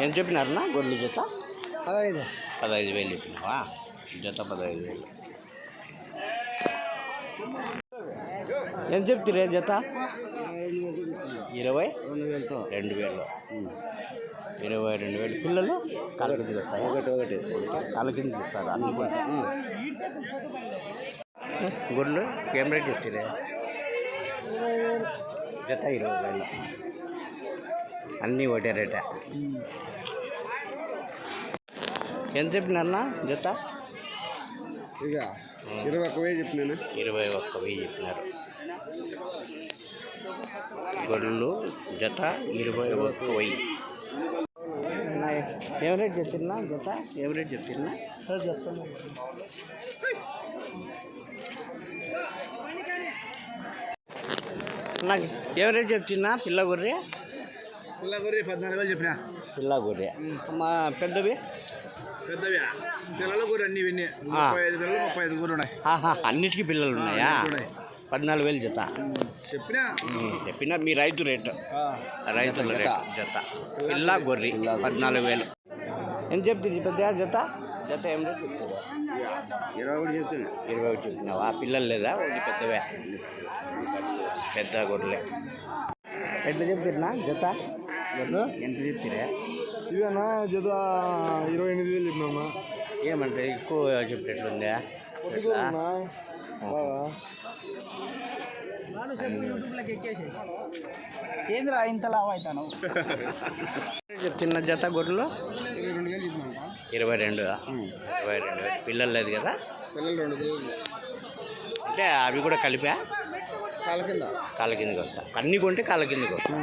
ఏం చెప్పినారన్నా గొర్రెలు జత? 15. 15,000 చెప్పినావా? జత 15,000. ఏం చెప్తారే జత? 20? 2,000. 22,000. పిల్లలు కాళ్ళ కింద వస్తాయి. ఒకటి కాళ్ళ కింద ఇస్తారు అన్ని గొర్రెలు ఏం రేట్ చెప్తారే? జత 20,000. అన్నీ ఒకటే రేటా? ఎంత చెప్పినారన్నా జత? ఇక 21,000 చెప్పినా. 21,000 చెప్పినారు. గొర్రెలు జత 21,000. ఏం రేట్ చెప్తున్నా జత? ఏం రేట్ చెప్తున్నా? చెప్తాను. నాకు ఏం రేట్ చెప్తున్నా? పిల్ల గొర్రె 14,000 చెప్పినా. పిల్ల గొర్రె. మా పెద్దవి పిల్లలు కూడా అన్ని 35 పిల్లలు 35 కూడా ఉన్నాయి. అన్నిటికీ పిల్లలు ఉన్నాయా? 14,000 జత చెప్పినా. మీ రైతు రేటు, రైతుల రేటు జత. పిల్ల గొర్రె 14,000. ఎంత చెప్తుంది పెద్ద జత? జత ఏం రేటు చెప్తుంది? 21 చెప్తున్నా. 21 చెప్తున్నావా? పిల్లలు లేదా? ఒకటి పెద్దవే, పెద్ద గొర్రెలే. ఎట్లా చెప్తున్నా జత? ఎంత చెప్తారే? ఇవేనా జత 28,000 చెప్పినామా. ఏమంటే ఎక్కువ చెప్పేట్లుందా? ఏంద్రా ఇంత లావు అవుతాను. చెప్తున్న జత గొర్రెలు 22,000 22. 22 పిల్లలు లేదు కదా? పిల్లలు 2 పిల్లలు అంటే అవి కూడా కలిపా? కాళ్ళ కింద కాళ్ళ కిందకి వస్తా. అన్నీ కొంటే కాళ్ళ కిందకి వస్తా.